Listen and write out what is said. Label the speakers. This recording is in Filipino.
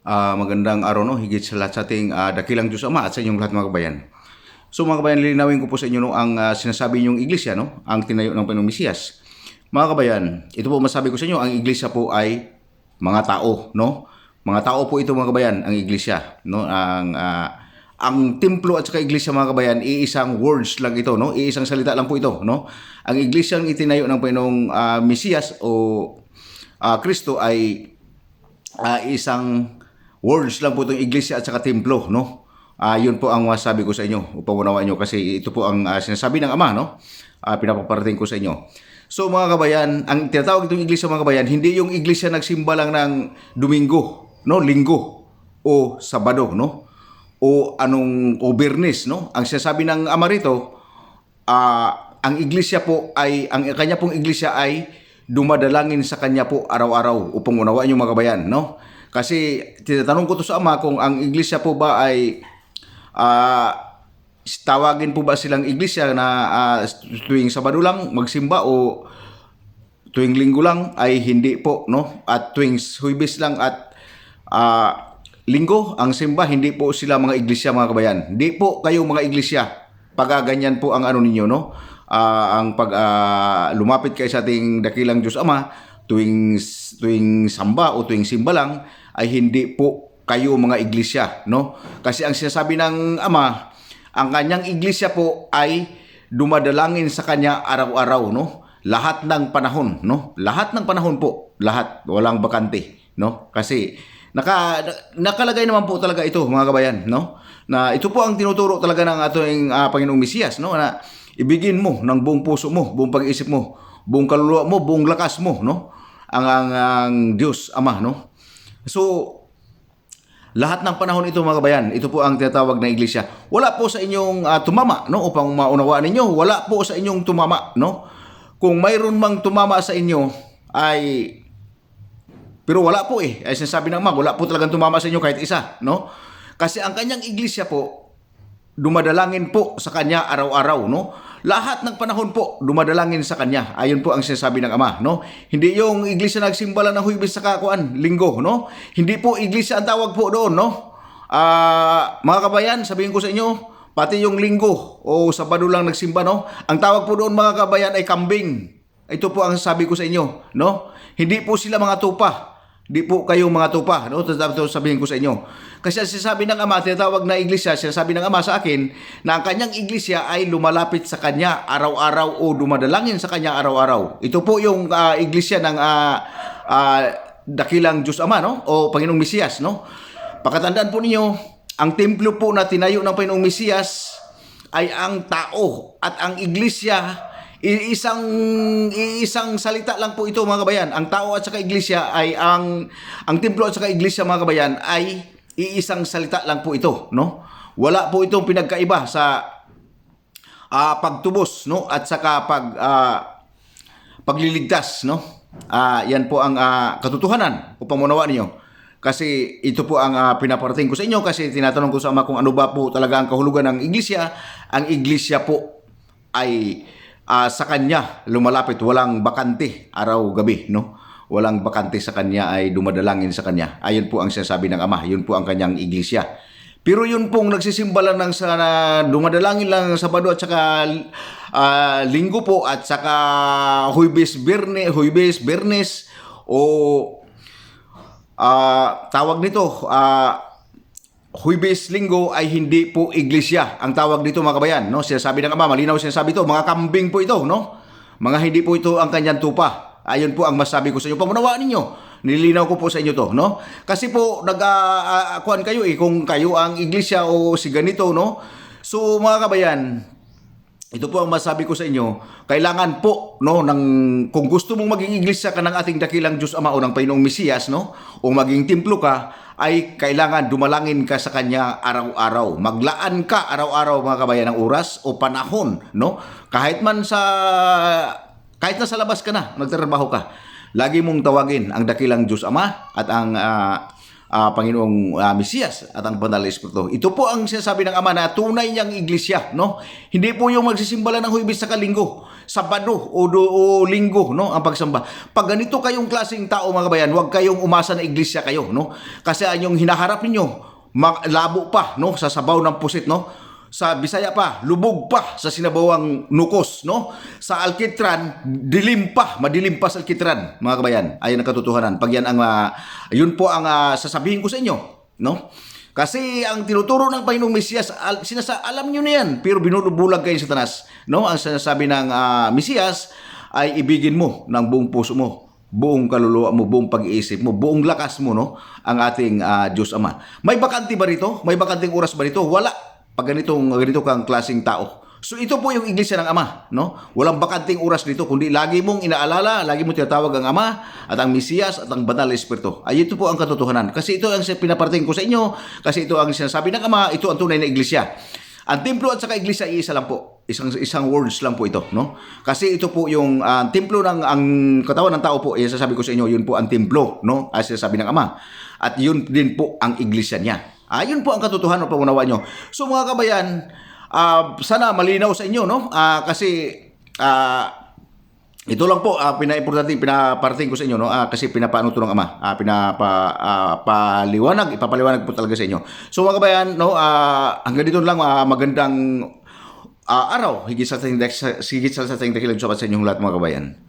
Speaker 1: Magandang araw, no, higit sa lahat sa ating dakilang Diyos Ama at sa inyong lahat mga kabayan. So mga kabayan, lilinawin ko po sa inyo, no, ang sinasabi niyong iglesia, no, ang tinayo ng Panginoong Mesiyas. Mga kabayan, ito po masabi ko sa inyo, ang iglesia po ay mga tao, no? Mga tao po ito mga kabayan, ang iglesia, no? Ang templo at saka iglesia mga kabayan, iisang words lang ito, no? Iisang salita lang po ito, no? Ang iglesia ang itinayo ng Panginoong Mesiyas o Kristo ay isang words lang po itong iglesia at saka templo, no? Yun po ang masabi ko sa inyo upang unawaan nyo kasi ito po ang sinasabi ng Ama, no? Pinapaparating ko sa inyo. So mga kabayan, ang tinatawag itong iglesia mga kabayan, hindi yung iglesia nagsimba lang ng Domingo, no? Linggo o Sabado, no? O Biyernes, no? Ang sinasabi ng Ama rito, ang iglesia po ay, ang kanya pong iglesia ay dumadalangin sa kanya po araw-araw upang unawaan yung mga kabayan, no? Kasi tinatanong ko to sa Ama kung ang iglesia po ba ay tawagin po ba silang iglesia na tuwing Sabado lang magsimba o tuwing Linggo lang ay hindi po, no? At tuwing Huwebes lang at Linggo ang simba, hindi po sila mga iglesia mga kabayan. Hindi po kayo mga iglesia pag ganyan po ang ano ninyo, no? Ang pag lumapit kayo sa ating dakilang Diyos Ama tuwing samba o tuwing simba lang ay hindi po kayo mga iglesia, no? Kasi ang sinasabi ng Ama, ang kanyang iglesia po ay dumadalangin sa kanya araw-araw, no? Lahat ng panahon, no? Lahat ng panahon po, lahat, walang bakante, no? Kasi nakalagay naman po talaga ito mga kabayan, no? Na ito po ang tinuturo talaga ng ating Panginoong Mesiyas, no? Na ibigin mo ng buong puso mo, buong pag-iisip mo, buong kaluluwa mo, buong lakas mo, no? Ang Diyos Ama, no? So, lahat ng panahon ito mga kabayan, ito po ang tinatawag na iglesia. Wala po sa inyong tumama, no? Upang maunawaan ninyo, wala po sa inyong tumama, no? Kung mayroon mang tumama sa inyo, ay pero wala po eh. Ay sinasabi ng Ama, wala po talagang tumama sa inyo kahit isa, no? Kasi ang kanyang iglesia po, dumadalangin po sa kanya araw-araw, no? Lahat ng panahon po, dumadalangin sa kanya. Ayon po ang sinasabi ng Ama, no? Hindi yung iglesia nagsimba lang ng Huwebes sa kakuan, Linggo, no? Hindi po iglesia ang tawag po doon, no? Mga kabayan, sabihin ko sa inyo, pati yung Linggo o Sabado lang nagsimba, no? Ang tawag po doon mga kabayan ay kambing. Ito po ang sabi ko sa inyo, no? Hindi po sila mga tupa. Di po kayo mga tupa, no? Ito sabihin ko sa inyo. Kasi sinasabi ng Ama, tinatawag na iglesia, sinasabi ng Ama sa akin na ang kanyang iglesia ay lumalapit sa kanya araw-araw o dumadalangin sa kanya araw-araw. Ito po yung iglesia ng dakilang Diyos Ama, no? O Panginoong Mesiyas, no? Pakatandaan po ninyo, ang templo po na tinayo ng Panginoong Mesiyas ay ang tao at ang iglesia iisang salita lang po ito mga kabayan. Ang tao at saka iglesia ay ang templo at saka iglesia mga kabayan ay iisang salita lang po ito, no? Wala po itong pinagkaiba sa pagtubos, no? At saka pagliligtas, no? Yan po ang katotohanan upang maunawaan niyo. Kasi ito po ang pinaparating ko sa inyo kasi tinatanong ko sa Ama kung ano ba po talaga ang kahulugan ng iglesia. Ang iglesia po ay sa kanya lumalapit, walang bakante araw-gabi, no? Walang bakante sa kanya, ay dumadalangin sa kanya. Ayon po ang sinasabi ng Ama, yun po ang kanyang iglesia. Pero yun pong nagsisimba lang ng dumadalangin lang sa Sabado at saka Linggo po at saka Huwebes, Biyernes o tawag nito Huwebes, Linggo ay hindi po iglesia ang tawag dito mga kabayan, no? Sinasabi ng Ama, malinaw sinasabi ito, mga kambing po ito, no? Mga hindi po ito ang kanyang tupa. Ayun po ang masabi ko sa inyo. Pamunawaan ninyo. Nililinaw ko po sa inyo to, no? Kasi po kuan kayo kung kayo ang iglesia o si ganito, no? So mga kabayan, ito po ang masabi ko sa inyo, kailangan po, no, kung gusto mong maging iglesia ka ng ating dakilang Diyos Ama o ng Panginoong Mesiyas, no, o maging templo ka, ay kailangan dumalangin ka sa Kanya araw-araw. Maglaan ka araw-araw mga kabayan ng oras o panahon, no? Kahit nasa labas ka na, nagtatrabaho ka, lagi mong tawagin ang dakilang Diyos Ama at ang Panginoong Mesiyas at ang Banal na Espiritu. Ito po ang sinasabi ng Ama na tunay niyang iglesia, no? Hindi po yung magsisimbala ng Huwebes sa Linggo, Sabado o Linggo, no? Ang pagsamba. Pag ganito kayong klaseng tao, mga kabayan, huwag kayong umasa na iglesia kayo, no? Kasi yung hinaharap ninyo, labo pa, no? Sa sabaw ng pusit, no? Sa Bisaya pa, lubog pa sa sinabawang nukos, no? Sa alkitran, madilim pa sa alkitran, mga kabayan. Ayon ang katotohanan. Pag yan yun po ang sasabihin ko sa inyo, no? Kasi ang tinuturo ng Panginoong Mesiyas, alam nyo na yan, pero binubulag kayo sa Satanas, no? Ang sinasabi ng Mesiyas ay ibigin mo ng buong puso mo, buong kaluluwa mo, buong pag-iisip mo, buong lakas mo, no? Ang ating Diyos Ama. May bakante ba rito? May bakanting oras ba rito? Wala. Pag ganito kang klaseng tao. So ito po yung iglesia ng Ama, no? Walang bakanting oras dito, kundi lagi mong inaalala, lagi mong tinatawag ang Ama at ang Mesiyas at ang Banal na Espiritu. Ay ito po ang katotohanan. Kasi ito ang pinaparating ko sa inyo, kasi ito ang sinasabi ng Ama, ito ang tunay na iglesia. Ang templo at saka iglesia iisa lang po. Isang words lang po ito, no? Kasi ito po yung templo ng ang katawan ng tao po, sasabi ko sa inyo, yun po ang templo, no? As sinasabi ng Ama. At yun din po ang iglesia niya. Yun po ang katotohanan para unawa nyo. So mga kabayan, sana malinaw sa inyo, no? Kasi ito lang po, pinaparating ko sa inyo, no? Kasi pinapaano ito ng Ama. Ipapaliwanag po talaga sa inyo. So mga kabayan, no? Hanggang dito lang, magandang araw. Higit sa dakilang sa inyong lahat, mga kabayan.